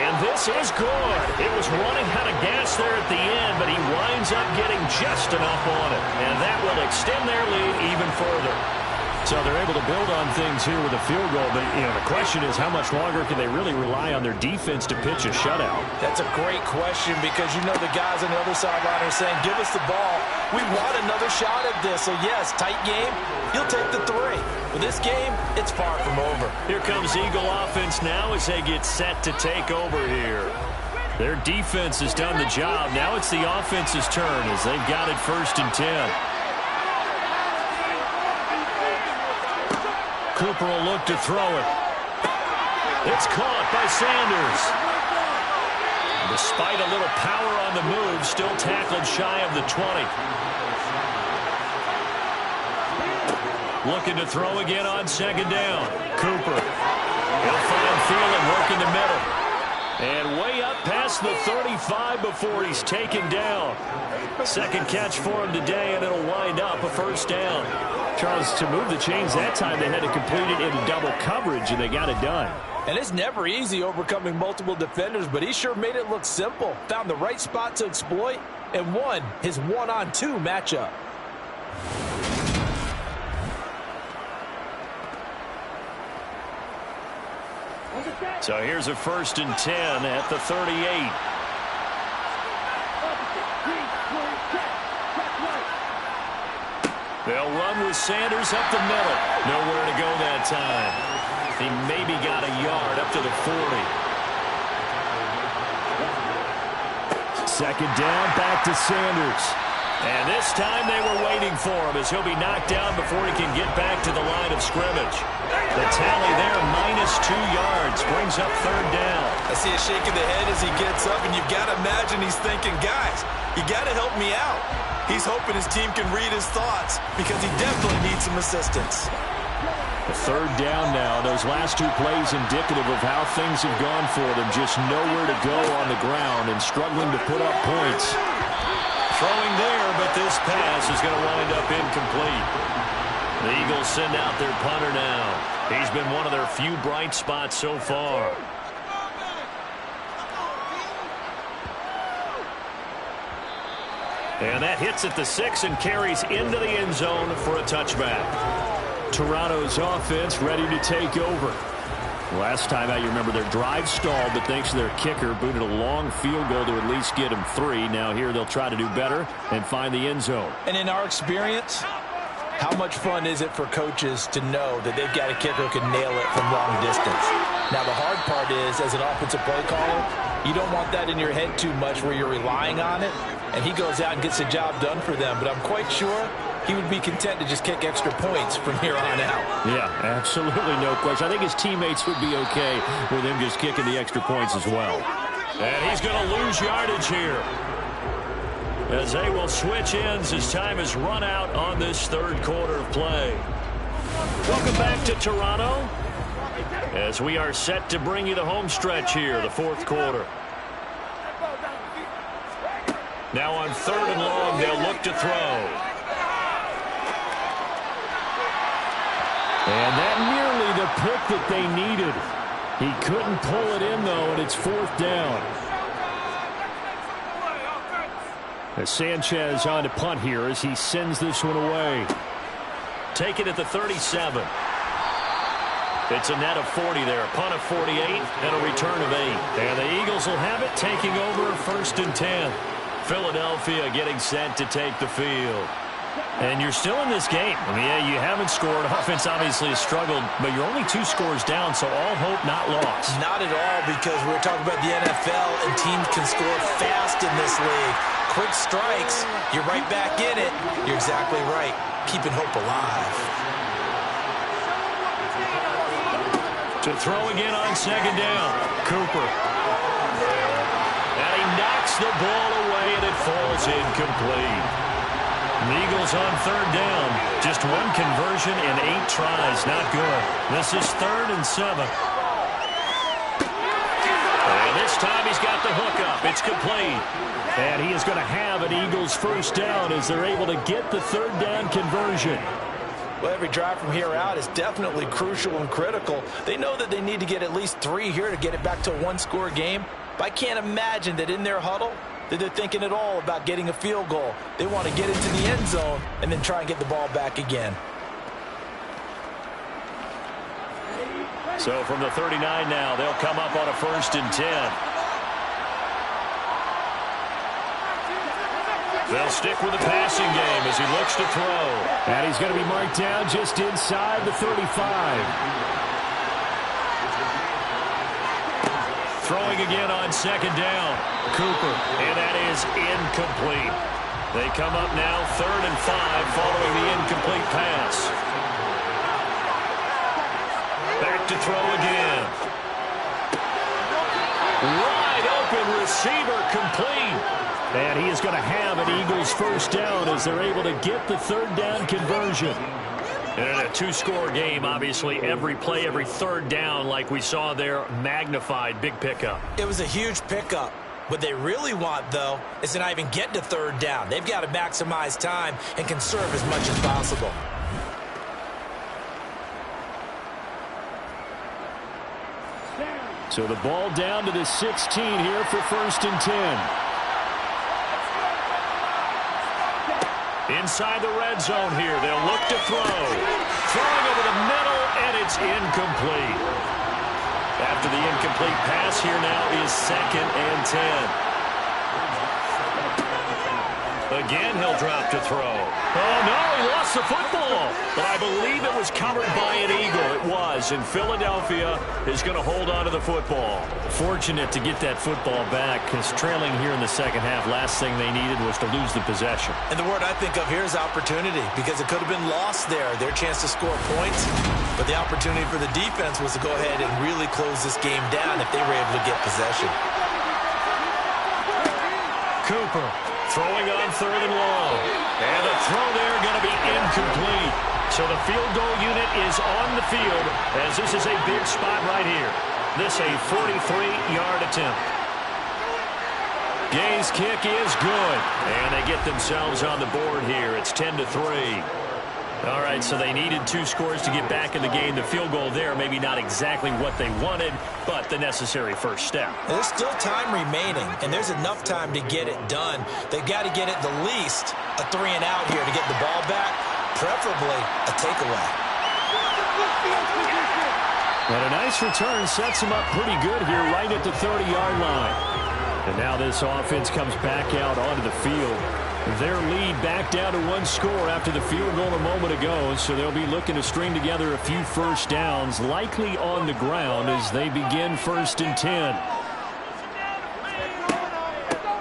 And this is good. It was running out of gas there at the end, but he winds up getting just enough on it. And that will extend their lead even further. So they're able to build on things here with a field goal, but the question is how much longer can they really rely on their defense to pitch a shutout? That's a great question because the guys on the other sideline are saying, give us the ball. We want another shot at this. So, yes, tight game, you'll take the 3. But this game, it's far from over. Here comes Eagle offense now as they get set to take over here. Their defense has done the job. Now it's the offense's turn as they've got it 1st and 10. Cooper will look to throw it. It's caught by Sanders. Despite a little power on the move, still tackled shy of the 20. Looking to throw again on 2nd down. Cooper. He'll find Thielen working the middle. And way up past the 35 before he's taken down. 2nd catch for him today, and it'll wind up a 1st down. Charles, to move the chains that time, they had to complete it in double coverage, and they got it done. And it's never easy overcoming multiple defenders, but he sure made it look simple. Found the right spot to exploit and won his 1-on-2 matchup. So here's a 1st and 10 at the 38. They'll run with Sanders up the middle. Nowhere to go that time. He maybe got a yard up to the 40. 2nd down, back to Sanders. And this time they were waiting for him as he'll be knocked down before he can get back to the line of scrimmage. The tally there, -2 yards, brings up 3rd down. I see a shake of the head as he gets up, and you've got to imagine he's thinking, guys, you got to help me out. He's hoping his team can read his thoughts because he definitely needs some assistance. The 3rd down now. Those last 2 plays indicative of how things have gone for them. Just nowhere to go on the ground and struggling to put up points. Throwing there, but this pass is going to wind up incomplete. The Eagles send out their punter now. He's been one of their few bright spots so far. And that hits at the 6 and carries into the end zone for a touchback. Toronto's offense ready to take over. Last time out, you remember their drive stalled, but thanks to their kicker, booted a long field goal to at least get them 3. Now here they'll try to do better and find the end zone. And in our experience, how much fun is it for coaches to know that they've got a kicker who can nail it from long distance? Now the hard part is, as an offensive play caller, you don't want that in your head too much where you're relying on it, and he goes out and gets the job done for them. But I'm quite sure he would be content to just kick extra points from here on out. Yeah, absolutely no question. I think his teammates would be okay with him just kicking the extra points as well. And he's going to lose yardage here, as they will switch ends as time is run out on this 3rd quarter of play. Welcome back to Toronto, as we are set to bring you the home stretch here, the 4th quarter. Now on 3rd and long, they'll look to throw. And that nearly the pick that they needed. He couldn't pull it in, though, and it's 4th down. As Sanchez on to punt here as he sends this one away. Take it at the 37. It's a net of 40 there. A punt of 48 and a return of 8. And the Eagles will have it, taking over 1st and 10. Philadelphia getting set to take the field. And you're still in this game. I mean, yeah, you haven't scored. Offense obviously has struggled, but you're only 2 scores down, so all hope not lost. Not at all, because we're talking about the NFL, and teams can score fast in this league. Quick strikes, you're right back in it. You're exactly right. Keeping hope alive. To throw again on second down. Cooper. And he knocks the ball away, and it falls incomplete. The Eagles on third down. Just 1 conversion in 8 tries. Not good. This is 3rd and 7. And this time he's got the hook up. It's complete. And he is going to have an Eagles first down as they're able to get the 3rd down conversion. Well, every drive from here out is definitely crucial and critical. They know that they need to get at least 3 here to get it back to a 1-score game. But I can't imagine that in their huddle that they're thinking at all about getting a field goal. They want to get into the end zone and then try and get the ball back again. So from the 39 now, they'll come up on a 1st and 10. They'll stick with the passing game as he looks to throw. And he's going to be marked down just inside the 35. Throwing again on second down. Cooper. And that is incomplete. They come up now 3rd and 5 following the incomplete pass. Back to throw again. Wide open receiver complete. And he is going to have an Eagles first down as they're able to get the 3rd down conversion. And in a 2-score game, obviously, every play, every 3rd down, like we saw there, magnified, big pickup. It was a huge pickup. What they really want, though, is to not even get to 3rd down. They've got to maximize time and conserve as much as possible. So the ball down to the 16 here for 1st and 10. Inside the red zone here, they'll look to throw. Throwing over the middle, and it's incomplete. After the incomplete pass, here now is 2nd and 10. Again, he'll drop to throw. Oh, no, he lost the football. But I believe it was covered by an Eagle. It was, and Philadelphia is going to hold on to the football. Fortunate to get that football back, because trailing here in the second half, last thing they needed was to lose the possession. And the word I think of here is opportunity, because it could have been lost there, their chance to score points. But the opportunity for the defense was to go ahead and really close this game down if they were able to get possession. Cooper throwing on 3rd and long. And the throw there going to be incomplete. So the field goal unit is on the field as this is a big spot right here. This a 43-yard attempt. Gay's kick is good. And they get themselves on the board here. It's 10-3. All right, so they needed 2 scores to get back in the game. The field goal there, maybe not exactly what they wanted, but the necessary first step. There's still time remaining, and there's enough time to get it done. They've got to get it the least a 3-and-out here to get the ball back, preferably a takeaway. But a nice return sets them up pretty good here right at the 30-yard line. And now this offense comes back out onto the field. Their lead back down to 1 score after the field goal a moment ago, so they'll be looking to string together a few first downs, likely on the ground as they begin 1st and 10.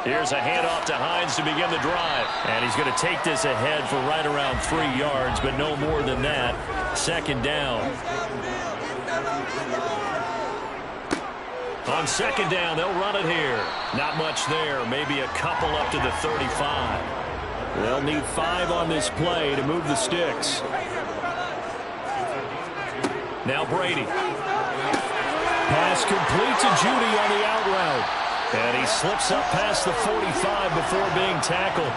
Here's a handoff to Hines to begin the drive. And he's going to take this ahead for right around 3 yards, but no more than that. 2nd down. On 2nd down, they'll run it here. Not much there. Maybe a couple up to the 35. They'll need 5 on this play to move the sticks. Now Brady. Pass complete to Judy on the out route. And he slips up past the 45 before being tackled.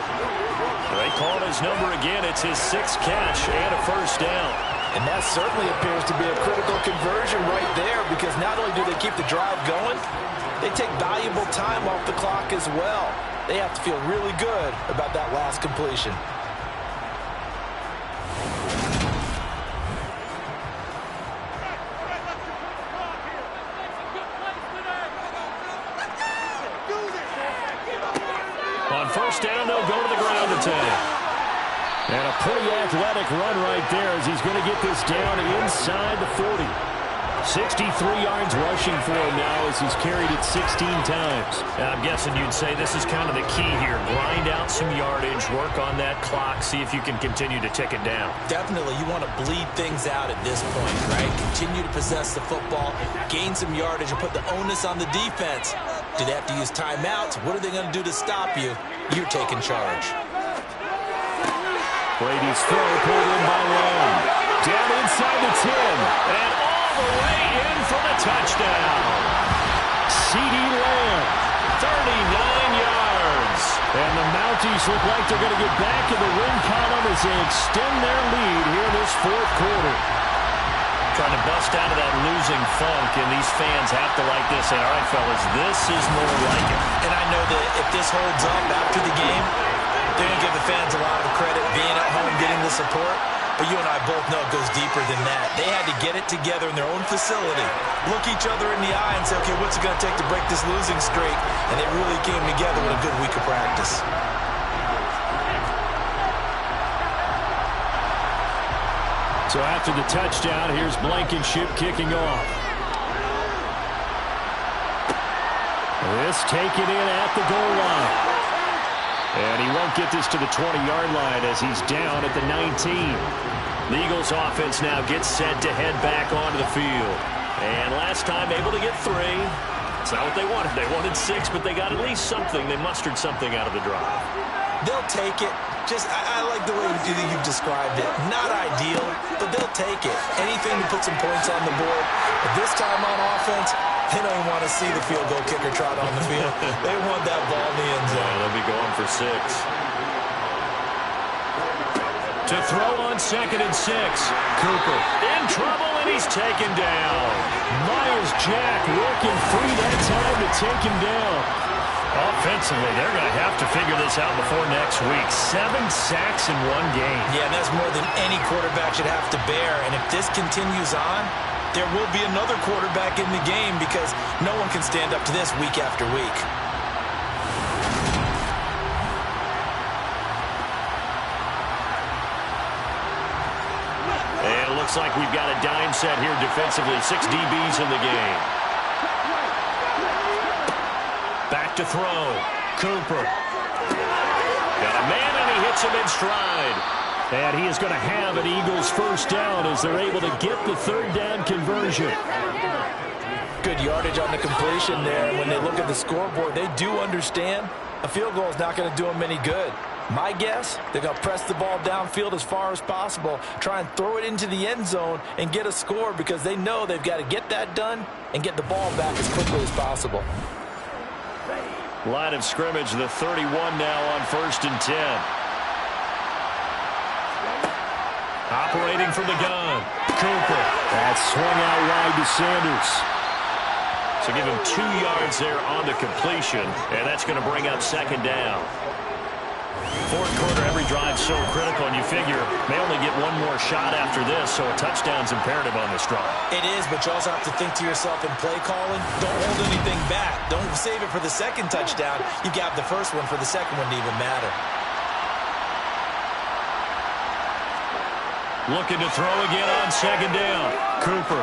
They call his number again. It's his 6th catch and a first down. And that certainly appears to be a critical conversion right there, because not only do they keep the drive going, they take valuable time off the clock as well. They have to feel really good about that last completion. On 1st down, they'll go to the ground attack. And a pretty athletic run right there as he's going to get this down inside the 40. 63 yards rushing for him now as he's carried it 16 times. I'm guessing you'd say this is kind of the key here. Grind out some yardage, work on that clock, see if you can continue to tick it down. Definitely, you want to bleed things out at this point, right? Continue to possess the football, gain some yardage, and put the onus on the defense. Do they have to use timeouts? What are they going to do to stop you? You're taking charge. Brady's throw pulled in by Lamb. Down inside the 10. And all the way in for the touchdown. CeeDee Lamb. 39 yards. And the Mounties look like they're going to get back in the win column as they extend their lead here in this fourth quarter. Trying to bust out of that losing funk, and these fans have to like this. Say, all right, fellas, this is more like it. And I know that if this holds up after the game, they're going to give the fans a lot of credit being at home, getting the support. But you and I both know it goes deeper than that. They had to get it together in their own facility, look each other in the eye and say, okay, what's it going to take to break this losing streak? And they really came together with a good week of practice. So after the touchdown, here's Blankenship kicking off. This taken in at the goal line. And he won't get this to the 20-yard line as he's down at the 19. The Eagles offense now gets set to head back onto the field. And last time able to get 3. It's not what they wanted. They wanted 6, but they got at least something. They mustered something out of the drive. They'll take it. I like the way you've described it. Not ideal, but they'll take it. Anything to put some points on the board. But this time on offense, they don't even want to see the field goal kicker trot on the field. They want that ball in the end zone. Yeah, they'll be going for 6. To throw on 2nd and 6. Cooper in trouble, and he's taken down. Myles Jack working free that time to take him down. Offensively, they're going to have to figure this out before next week. 7 sacks in 1 game. Yeah, and that's more than any quarterback should have to bear. And if this continues on, there will be another quarterback in the game because no one can stand up to this week after week. And it looks like we've got a dime set here defensively. 6 DBs in the game. Back to throw. Cooper. Got a man, and he hits him in stride. And he is going to have an Eagles first down as they're able to get the 3rd down conversion. Good yardage on the completion there. And when they look at the scoreboard, they do understand a field goal is not going to do them any good. My guess, they're going to press the ball downfield as far as possible, try and throw it into the end zone and get a score because they know they've got to get that done and get the ball back as quickly as possible. Line of scrimmage, the 31 now on 1st and 10. Operating from the gun. Cooper. That swung out wide to Sanders. So give him 2 yards there on the completion, and that's going to bring up 2nd down. 4th quarter, every drive so critical, and you figure may only get 1 more shot after this, so a touchdown's imperative on this drive. It is, but you also have to think to yourself in play calling, don't hold anything back. Don't save it for the 2nd touchdown. You got the 1st one for the 2nd one to even matter. Looking to throw again on 2nd down. Cooper.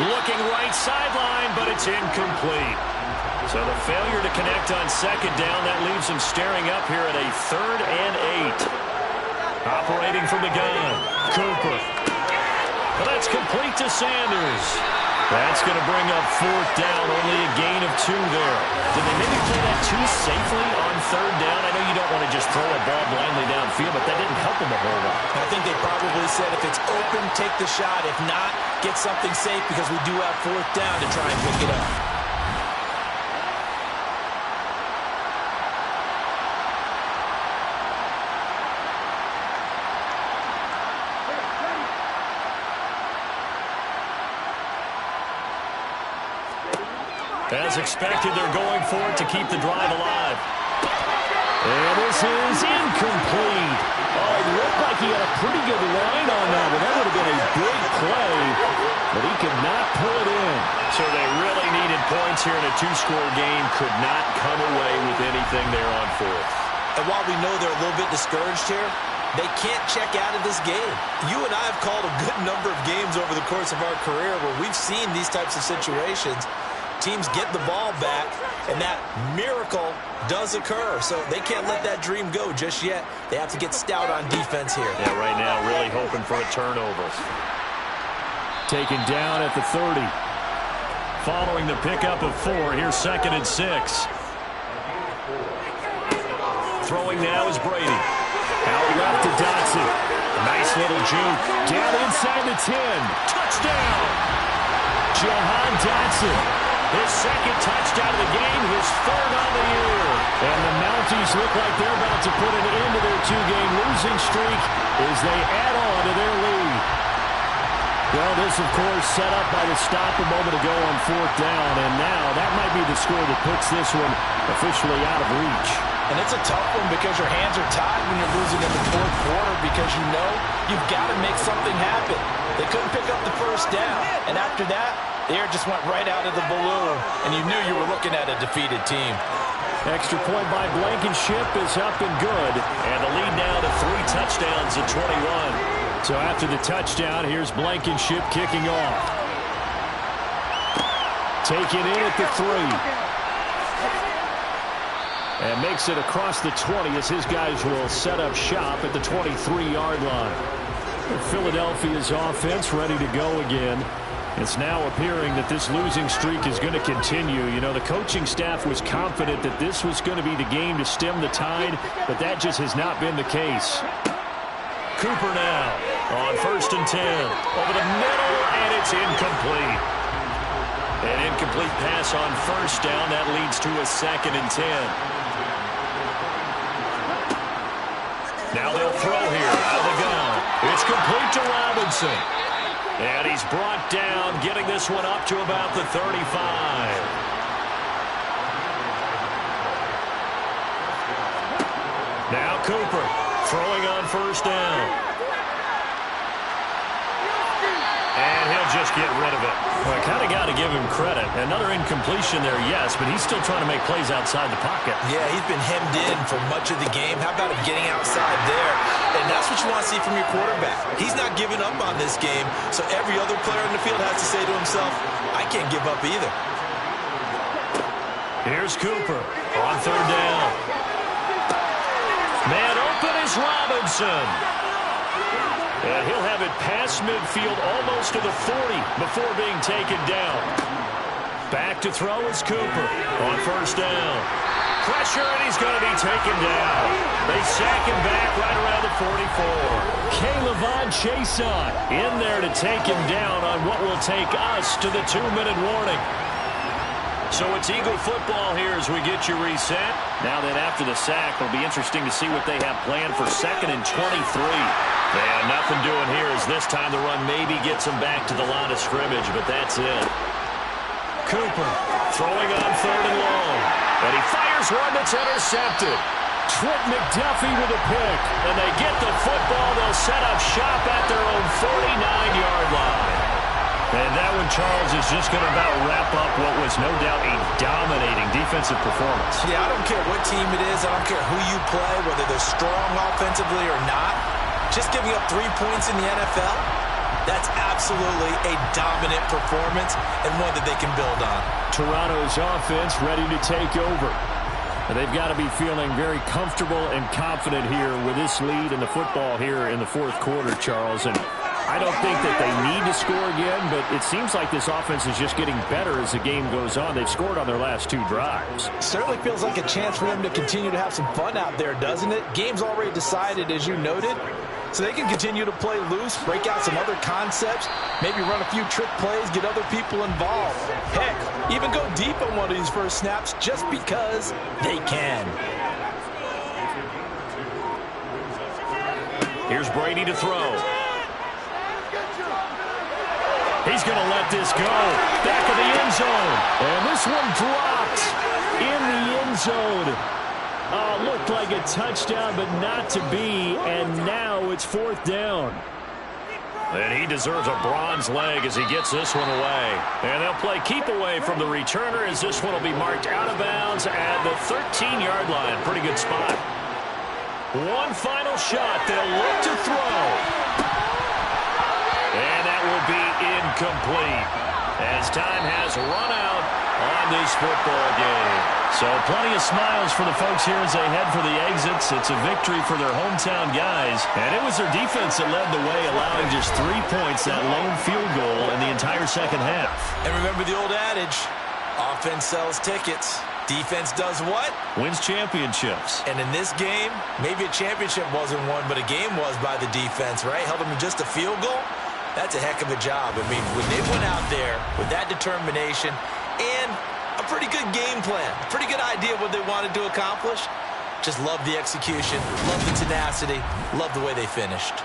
Looking right sideline, but it's incomplete. So the failure to connect on 2nd down, that leaves him staring up here at a 3rd and 8. Operating from the gun. Cooper. But that's complete to Sanders. That's going to bring up 4th down, only a gain of 2 there. Did they maybe play that too safely on 3rd down? I know you don't want to just throw a ball blindly downfield, but that didn't help them a whole lot. I think they probably said if it's open, take the shot. If not, get something safe because we do have 4th down to try and pick it up. As expected, they're going for it to keep the drive alive. And this is incomplete. Oh, it looked like he had a pretty good line on that one. That would have been a big play, but he could not pull it in. So they really needed points here in a 2-score game. Could not come away with anything there on 4th. And while we know they're a little bit discouraged here, they can't check out of this game. You and I have called a good number of games over the course of our career where we've seen these types of situations. Teams get the ball back, and that miracle does occur. So they can't let that dream go just yet. They have to get stout on defense here. Yeah, right now really hoping for a turnover. Taken down at the 30. Following the pickup of 4, here's 2nd and 6. Throwing now is Brady. Out left to Dotson. Nice little juke. Down inside the 10. Touchdown! Jahan Dotson. His 2nd touchdown of the game, his 3rd on the year. And the Mounties look like they're about to put an end to their 2-game losing streak as they add on to their lead. Well, this, of course, set up by the stop a moment ago on 4th down, and now that might be the score that puts this one officially out of reach. And it's a tough one because your hands are tied when you're losing in the 4th quarter because you know you've got to make something happen. They couldn't pick up the 1st down, and after that, the air just went right out of the balloon, and you knew you were looking at a defeated team. Extra point by Blankenship is up and good. And the lead now to 3 touchdowns at 21. So after the touchdown, here's Blankenship kicking off. Taken in at the 3. And makes it across the 20 as his guys will set up shop at the 23-yard line. Philadelphia's offense ready to go again. It's now appearing that this losing streak is going to continue. You know, the coaching staff was confident that this was going to be the game to stem the tide, but that just has not been the case. Cooper now on 1st and 10. Over the middle, and it's incomplete. An incomplete pass on 1st down. That leads to a 2nd and 10. Now they'll throw here out of the gun. It's complete to Robinson. And he's brought down, getting this one up to about the 35. Now Cooper throwing on 1st down. And he'll just get rid of it. Well, I kind of got to give him credit. Another incompletion there, yes, but he's still trying to make plays outside the pocket. Yeah, he's been hemmed in for much of the game. How about him getting outside there? And that's what you want to see from your quarterback. He's not giving up on this game, so every other player in the field has to say to himself, I can't give up either. Here's Cooper on 3rd down. Man open is Robinson. And he'll have it past midfield almost to the 40 before being taken down. Back to throw is Cooper on 1st down. Pressure, and he's going to be taken down. They sack him back right around the 44. K'Lavon Chaisson in there to take him down on what will take us to the 2-minute warning. So it's Eagle football here as we get you reset. Now then, after the sack, it'll be interesting to see what they have planned for 2nd and 23. Yeah, nothing doing here as this time the run maybe gets them back to the line of scrimmage, but that's it. Cooper throwing on 3rd and long. And he fires one that's intercepted. Trent McDuffie with a pick. And they get the football. They'll set up shop at their own 49-yard line. And that one, Charles, is just going to about wrap up what was no doubt a dominating defensive performance. Yeah, I don't care what team it is. I don't care who you play, whether they're strong offensively or not. Just giving up 3 points in the NFL, that's absolutely a dominant performance and one that they can build on. Toronto's offense ready to take over. They've got to be feeling very comfortable and confident here with this lead in the football here in the 4th quarter, Charles. And I don't think that they need to score again, but it seems like this offense is just getting better as the game goes on. They've scored on their last 2 drives. Certainly feels like a chance for them to continue to have some fun out there, doesn't it? Game's already decided, as you noted. So they can continue to play loose, break out some other concepts, maybe run a few trick plays, get other people involved. Heck, even go deep on one of these first snaps just because they can. Here's Brady to throw. He's going to let this go. Back of the end zone. And this one dropped in the end zone. Looked like a touchdown, but not to be. And now it's 4th down. And he deserves a bronze leg as he gets this one away. And they'll play keep away from the returner as this one will be marked out of bounds at the 13-yard line. Pretty good spot. One final shot. They'll look to throw. And that will be incomplete as time has run out on this football game. So plenty of smiles for the folks here as they head for the exits. It's a victory for their hometown guys. And it was their defense that led the way, allowing just 3 points, that lone field goal in the entire second half. And remember the old adage, offense sells tickets. Defense does what? Wins championships. And in this game, maybe a championship wasn't won, but a game was by the defense, right? Held them to just a field goal. That's a heck of a job. I mean, when they went out there with that determination and a pretty good game plan, pretty good idea what they wanted to accomplish, just love the execution, love the tenacity, love the way they finished.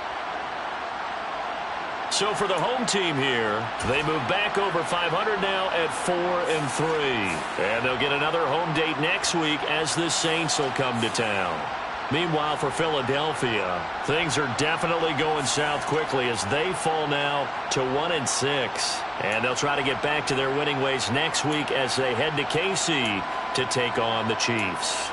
So for the home team here, they move back over 500 now at 4-3. And they'll get another home date next week as the Saints will come to town. Meanwhile, for Philadelphia, things are definitely going south quickly as they fall now to 1-6. And they'll try to get back to their winning ways next week as they head to KC to take on the Chiefs.